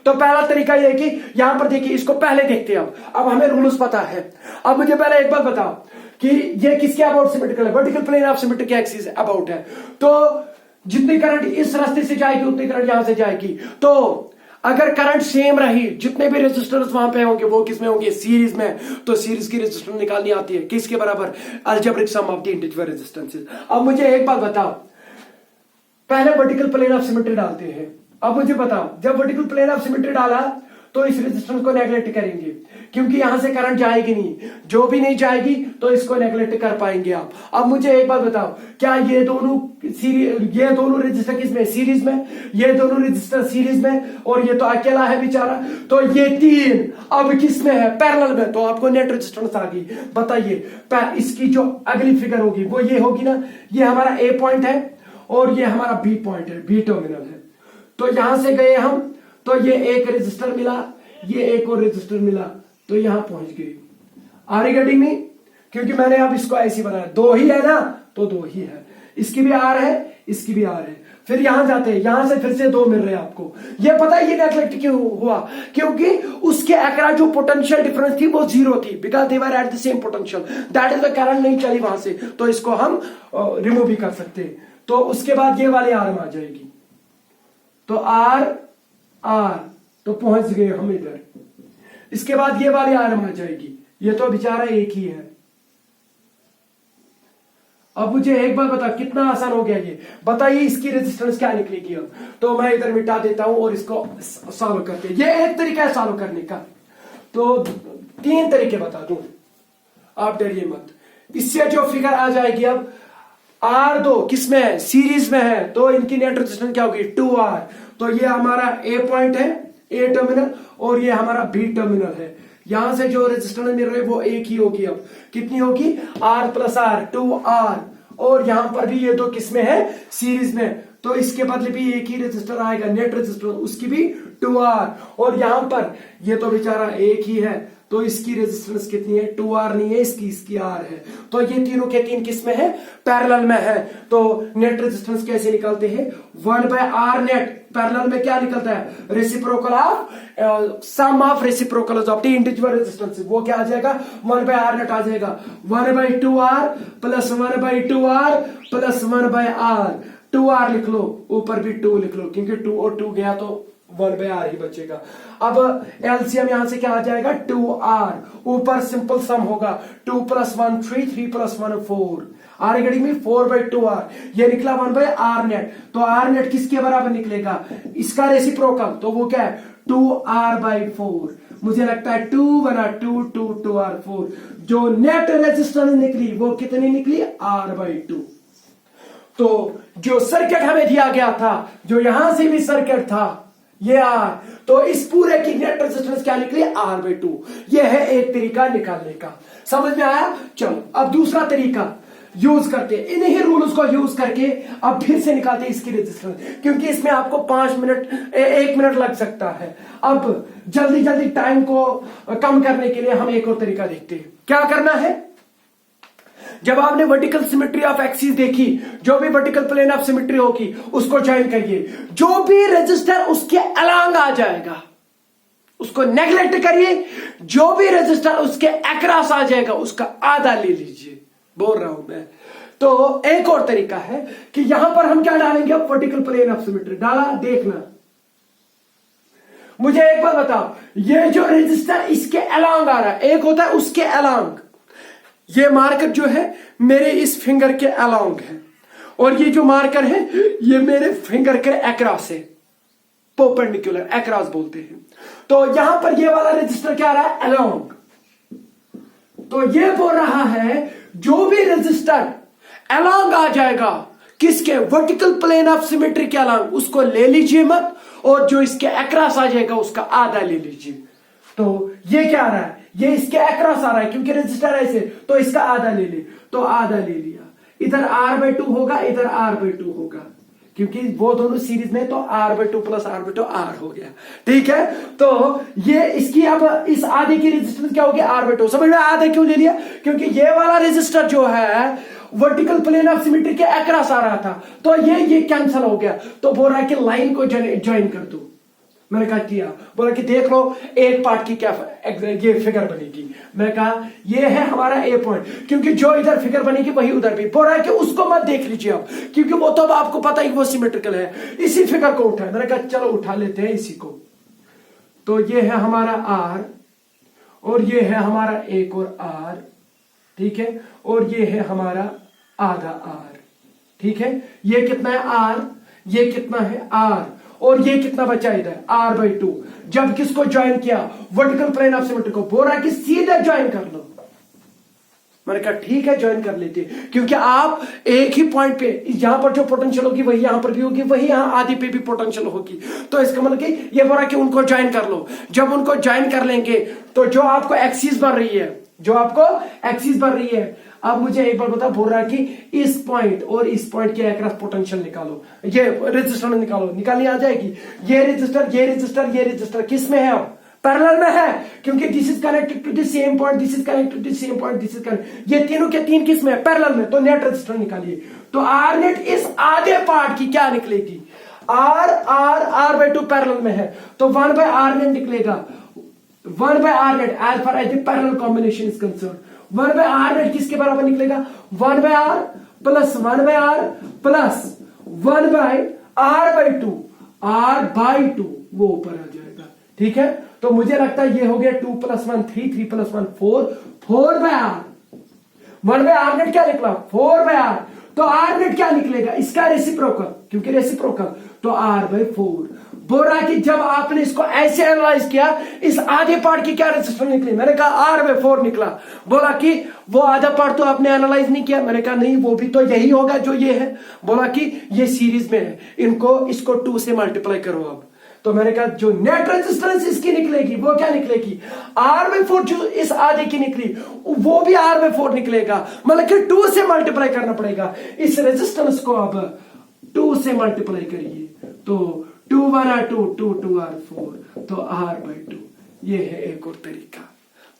S1: तो पहला तरीका यह कि यहां पर देखिए, इसको पहले देखते हैं। अब हमें रूल्स पता है। अब मुझे पहले एक बात बताओ कि ये किसके अबाउट सिमेट्रिकल है? वर्टिकल प्लेन ऑफ सिमेट्री के एक्सिस अबाउट है। तो जितनी करंट इस रास्ते से जाएगी उतनी करंट यहां से जाएगी। तो अगर करंट सेम रही, जितने भी रेजिस्टेंस वहां पे होंगे वो किसमें होंगे? सीरीज में। तो सीरीज की रेजिस्टेंस निकालनी आती है किसके बराबर? Algebraic sum of the individual resistances. अब मुझे एक बात बताओ, पहले वर्टिकल प्लेन ऑफ सिमेट्री डालते हैं। अब मुझे बताओ, जब वर्टिकल प्लेन ऑफ सिमेट्री डाला तो इस रेजिस्टेंस को नेगलेक्ट करेंगे, क्योंकि यहां से करंट जाएगी नहीं, जो भी नहीं जाएगी तो इसको नेगलेक्ट कर पाएंगे आप। अब मुझे एक बात बताओ, क्या ये दोनों रेजिस्टर किस में, सीरीज में, ये दोनों रेजिस्टर सीरीज में, और ये तो अकेला है बेचारा, तो ये तीन अब किस में है, पैरेलल में, तो आपको नेट रेजिस्टेंस आ गई। बताइए इसकी जो अगली फिगर होगी वो ये होगी ना, ये हमारा ए पॉइंट है और ये हमारा बी पॉइंट है, बी टर्मिनल है। तो यहां से गए हम, तो ये एक रेजिस्टर मिला, ये एक और रेजिस्टर मिला, तो यहां पहुंच गए। Are getting me? क्योंकि मैंने अब इसको ऐसे बनाया, दो ही है ना, तो दो ही है, इसकी भी आर है, इसकी भी आर है। फिर यहां जाते हैं, यहां से फिर से दो मिल रहे हैं आपको। ये पता है ये नेगलेक्ट क्यों हुआ? क्योंकि उसके अक्रॉस जो पोटेंशियल डिफरेंस थी वो जीरो थी, because they were at the same potential, that is the current नहीं चली वहां से, तो इसको हम रिमूव भी कर सकते हैं। तो उसके बाद ये वाली आर्म आ जाएगी, तो आर आर, तो पहुंच गए हम इधर। इसके बाद ये वाली आर्म आ जाएगी, ये तो बेचारा एक ही है। अब मुझे एक बार बता, कितना आसान हो गया ये, बताइए इसकी रेजिस्टेंस क्या निकलेगी। अब तो मैं इधर मिटा देता हूं और इसको सॉल्व करके, ये एक तरीका है सॉल्व करने का, तो तीन तरीके बता दूं, आप डरिए मत। इससे जो फिगर आ जाएगी, अब आर दो किसमें है, सीरीज में है, तो इनकी नेट रेजिस्टेंस क्या होगी, 2R। तो ये हमारा ए पॉइंट है, ए टर्मिनल, और ये हमारा बी टर्मिनल है। यहां से जो रेजिस्टेंस मिल रही है वो एक ही होगी। अब कितनी होगी, R प्लस R, 2R, और यहां पर भी ये दो किसमें है, सीरीज में, तो इसके बदले भी एक ही रेजिस्टर आएगा, नेट रेजिस्टर, उसकी भी 2R, और यहां पर ये तो बेचारा एक ही है, तो इसकी रेजिस्टेंस कितनी है, 2R नहीं है, इसकी R है। तो ये तीनों के तीन किसमें है, पैरेलल में है। तो नेट रेजिस्टेंस कैसे निकालते हैं, 1/R नेट, पैरेलल में क्या निकलता है, reciprocal of sum of reciprocals of the individual resistance, वो क्या आ जाएगा, 1/R नेट आ जाएगा, 1/2R plus 1/2R plus 1/R, 2R लिख लो, ऊपर भी 2 लिख लो, क्योंकि 2 और 2 गया तो 1/R ही बचेगा। अब एलसीएम यहां से क्या आ जाएगा, 2R, ऊपर सिंपल सम होगा, 2 + 1 3, 3 + 1 4, आर गड़ी में 4/2R, ये निकला 1/R नेट। तो R नेट किसके बराबर निकलेगा, इसका रेसिप्रोकल, तो वो क्या है, 2R/4। मुझे लगता है 2 बना 2 2 2R4, जो नेट रेजिस्टेंस निकली वो कितनी निकली, R/2। तो जो सर्किट हमें दिया गया था, जो यहां से भी सर्किट था, ये R, तो इस पूरे की नेट रेजिस्टेंस क्या निकली, R/2। ये है एक तरीका निकालने का, समझ में आया। चलो अब दूसरा तरीका यूज करते हैं, इन्हीं रूल्स को यूज करके अब फिर से निकालते हैं इसकी रेजिस्टेंस, क्योंकि इसमें आपको 5 मिनट 1 मिनट लग सकता है। अब जल्दी जल्दी टाइम को कम करने के लिए हम एक और तरीका देखते हैं। क्या करना है, जब आपने वर्टिकल सिमेट्री ऑफ एक्सिस देखी, जो भी वर्टिकल प्लेन ऑफ सिमेट्री होगी उसको ज्वाइन करिए, जो भी रेजिस्टर उसके अलोंग आ जाएगा उसको नेग्लेक्ट करिए, जो भी रेजिस्टर उसके अक्रॉस आ जाएगा उसका आधा ले लीजिए, बोल रहा हूं मैं। तो एक और तरीका है कि यहां पर हम क्या डालेंगे, वर्टिकल प्लेन ऑफ सिमेट्री डाला, देखना। मुझे एक बात बताओ, ये जो रेजिस्टर इसके अलोंग आ रहा है, एक होता है उसके अलोंग, ये मार्कर जो है मेरे इस फिंगर के अलोंग है, और ये जो मार्कर है ये मेरे फिंगर के अक्रॉस है, परपेंडिकुलर अक्रॉस बोलते हैं। तो यहां पर ये वाला रजिस्टर क्या आ रहा है, अलोंग। तो ये बोल रहा है जो भी रजिस्टर अलोंग आ जाएगा किसके, वर्टिकल प्लेन ऑफ सिमेट्री के अलोंग, उसको ले लीजिए मत, और जो इसके अक्रॉस आ जाएगा उसका आधा ले लीजिए। तो ये क्या आ रहा है, ये इसके अक्रॉस आ रहा है क्योंकि रजिस्टर ऐसे, तो इसका आधा ले ले, तो आधा ले लिया, इधर R/2 होगा, इधर R/2 होगा, क्योंकि वो दोनों सीरीज में, तो R/2 प्लस R/2 R हो गया, ठीक है। तो ये इसकी अब इस आधे की रेजिस्टेंस क्या होगी, R/2। समझ में, आधा क्यों ले लिया, क्योंकि ये वाला रेजिस्टर जो है वर्टिकल प्लेन ऑफ सिमेट्री के अक्रॉस आ रहा था, तो ये कैंसिल हो गया। तो बोल रहा है कि लाइन को ज्वाइन कर दो, मैंने कहा किया, बोला कि देख लो एक पार्ट की क्या ये फिगर बनेगी। मैंने कहा ये है हमारा ए पॉइंट, क्योंकि जो इधर फिगर बनेगी वही उधर भी। बोल रहा है कि उसको मत देख लीजिए अब, क्योंकि वो तो अब आपको पता ही वो सिमेट्रिकल है, इसी फिगर को उठाए। मैंने कहा चलो उठा लेते हैं इसी को। तो ये है हमारा R, और ये है हमारा एक और R, ठीक है, और ये है हमारा आधा R, ठीक है। ये कितना है R, ये कितना है R, और ये कितना बचा इधर r/2। जब किसको ज्वाइन किया, वर्टिकल प्लेन ऑफ सिमेट्री को, बोल रहा कि सीधे ज्वाइन कर लो। मैंने कहा ठीक है ज्वाइन कर लेते, क्योंकि आप एक ही पॉइंट पे, यहां पर जो पोटेंशियल होगी वही यहां पर भी होगी, वही यहां आदि पे भी पोटेंशियल होगी। तो इसका मतलब कि ये बोल रहा कि उनको ज्वाइन कर लो। जब उनको ज्वाइन कर लेंगे तो जो आपको एक्सिस बन रही है, जो आपको एक्सिस बन रही है, अब मुझे एक बार बता, बोल रहा है कि इस पॉइंट और इस पॉइंट के अक्रॉस पोटेंशियल निकालो, ये रेजिस्टर निकालो, निकालनी आ जाएगी। ये रेजिस्टर किस में है, अब पैरेलल में है, क्योंकि this is connected to the same point, this is connected to the same point, this is connected, ये तीनों के तीन किस में है, पैरेलल में। तो नेट रेजिस्टेंस निकालिए। तो आर नेट इस आधे पार्ट की क्या निकलेगी, r/2 पैरेलल में है, तो 1/r नेट निकलेगा, 1/r net as far as the parallel combination is concerned. 1/r net किसके बराबर निकलेगा, 1/r plus 1/r plus 1/r/2, r/2 वो ऊपर आ जाएगा। ठीक है, तो मुझे लगता है ये हो गया 2 + 1 3, 3 + 1 4, 4/r। 1/r नेट क्या निकला, 4/r। तो r नेट क्या निकलेगा, इसका रेसिप्रोकल, क्योंकि रेसिप्रोकल, तो r/4। बोल रहा कि जब आपने इसको ऐसे एनालाइज किया, इस आधे पार्ट की क्या रेजिस्टेंस निकली, मैंने कहा r/4 निकला। बोला कि वो आधा पार्ट तो आपने एनालाइज नहीं किया, मैंने कहा नहीं, वो भी तो यही होगा जो ये है। बोला कि ये सीरीज में है, इसको 2 से मल्टीप्लाई करो। अब तो मैंने कहा जो नेट रेजिस्टेंस इसकी निकलेगी वो क्या निकलेगी, r/4, जो इस आधे की निकली वो भी r/4 निकलेगा, मतलब कि 2 से मल्टीप्लाई करना पड़ेगा इस रेजिस्टेंस को। अब 2 से मल्टीप्लाई करिए, तो 2 × 1 2, 2 × 2 4, तो r/2। ये है एक और तरीका।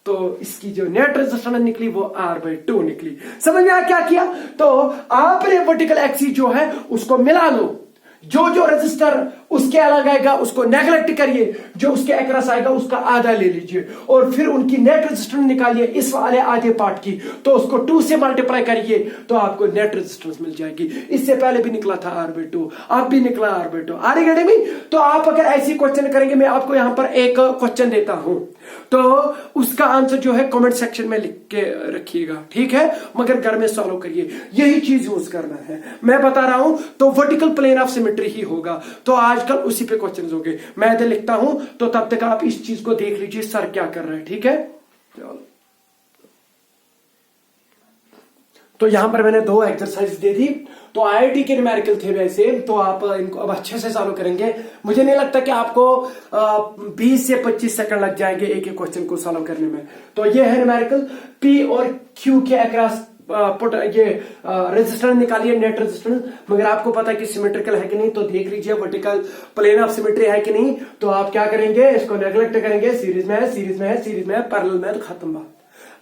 S1: तो इसकी जो नेट रेजिस्टेंस निकली वो r/2 निकली। समझ में आया क्या किया, तो आपने वर्टिकल एक्सिस जो है उसको मिला लो, जो रेजिस्टर उसके अलग आएगा उसको नेगलेक्ट करिए, जो उसके अक्रॉस आएगा उसका आधा ले लीजिए, और फिर उनकी नेट रेजिस्टेंस निकालिए इस वाले आधे पार्ट की, तो उसको 2 से मल्टीप्लाई करिए, तो आपको नेट रेजिस्टेंस मिल जाएगी। इससे पहले भी निकला था r/2, अब भी निकला r/2। आर अकेडमी, तो आप अगर ऐसी क्वेश्चन करेंगे, मैं आपको यहां पर एक क्वेश्चन देता हूं, तो उसका आंसर जो है कमेंट सेक्शन में लिख के रखिएगा, ठीक है, मगर घर में सॉल्व करिए, यही चीज यूज करना है। मैं बता रहा हूं तो वर्टिकल प्लेन ऑफ सिमेट्री ही होगा, तो आजकल उसी पे क्वेश्चंस होंगे। मैं इधर लिखता हूं, तो तब तक आप इस चीज को देख लीजिए सर क्या कर रहे हैं, ठीक है। तो यहां पर मैंने 2 एक्सरसाइज दे दी, तो आईआईटी के न्यूमेरिकल थे वैसे, तो आप इनको अब अच्छे से सॉल्व करेंगे। मुझे नहीं लगता कि आपको 20 से 25 सेकंड लग जाएंगे एक एक क्वेश्चन को सॉल्व करने में। तो ये है न्यूमेरिकल, P और Q के अक्रॉस ये रेजिस्टेंस निकालिए, नेट रेजिस्टेंस। मगर आपको पता है कि सिमेट्रिकल है कि नहीं, तो देख लीजिए वर्टिकल प्लेन ऑफ सिमेट्री है कि नहीं। तो आप क्या करेंगे, इसको नेग्लेक्ट करेंगे, सीरीज में है, सीरीज में है, सीरीज में है, पैरेलल में है, तो खत्म बात।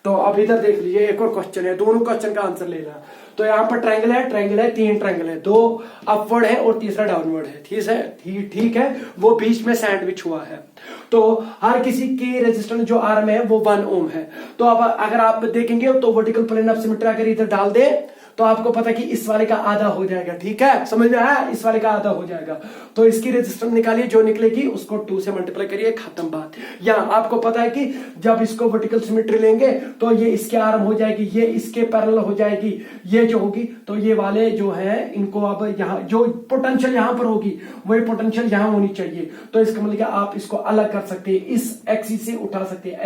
S1: तो अब इधर देख लीजिए, एक और क्वेश्चन है, दोनों क्वेश्चन का आंसर लेना। तो यहाँ पर ट्रायंगल है, 3 ट्रायंगल है, 2 अपवर्ड है और तीसरा डाउनवर्ड है, ठीक है, वो बीच में सैंडविच हुआ है। तो हर किसी की रेजिस्टेंस जो आर में है वो 1 ओम है। तो अब अगर आप देखेंगे तो वर्टिकल प्लेन ऑफ सिमेट्री अगर इधर डाल दे तो आपको पता है कि इस वाले का आधा हो जाएगा, ठीक है, समझ में आया, इस वाले का आधा हो जाएगा। तो इसकी रेजिस्टेंस निकालिए, जो निकलेगी उसको 2 से मल्टीप्लाई करिए, खत्म बात। या आपको पता है कि जब इसको वर्टिकल सिमेट्री लेंगे तो ये इसके आर्म हो जाएगी, ये इसके पैरेलल हो जाएगी, ये जो होगी, तो ये वाले जो है इनको अब यहाँ जो पोटेंशियल यहाँ पर होगी वही पोटेंशियल यहाँ होनी चाहिए। तो इसका मतलब आप इसको अलग कर सकते हैं, इस एक्सिस से उठा सकते हैं,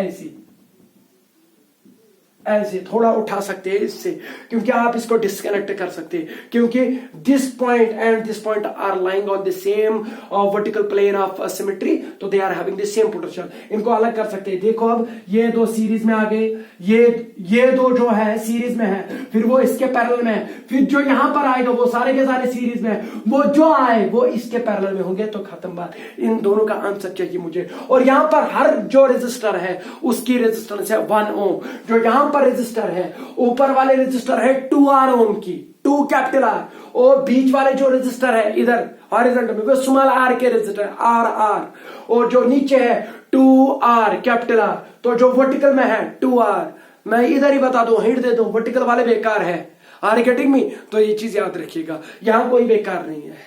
S1: ऐसे थोड़ा उठा सकते हैं इससे, क्योंकि आप इसको डिस्कनेक्ट कर सकते हैं, क्योंकि this point and this point are lying on the same vertical plane of symmetry, तो they are having the same potential. इनको अलग कर सकते हैं। देखो अब ये 2 सीरीज में आ गए, ये 2 जो है सीरीज में है, फिर वो इसके पैरेलल में है, फिर जो यहां पर आएगा वो सारे के सारे सीरीज में है, वो जो आए वो इसके पैरेलल में होंगे, तो खत्म बात। इन दोनों का आंसर चाहिए मुझे। और यहां पर हर जो रेजिस्टर है उसकी रेजिस्टेंस है 1 ओम। जो यहां रेजिस्टर है, ऊपर वाले रेजिस्टर है 2R ओम की, 2 कैपिटल R, और बीच वाले जो रेजिस्टर है इधर हॉरिजॉन्टल में वो स्मॉल r के रेजिस्टर R, और जो नीचे है 2R कैपिटल R। तो जो वर्टिकल में है 2R, मैं इधर ही बता दूं, हिंट दे दूं, वर्टिकल वाले बेकार है, आर गेटिंग मी। तो ये चीज याद रखिएगा, यहां कोई बेकार नहीं है।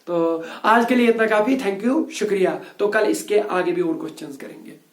S1: तो आज के लिए इतना काफी, थैंक यू, शुक्रिया। तो कल इसके आगे भी और क्वेश्चंस करेंगे।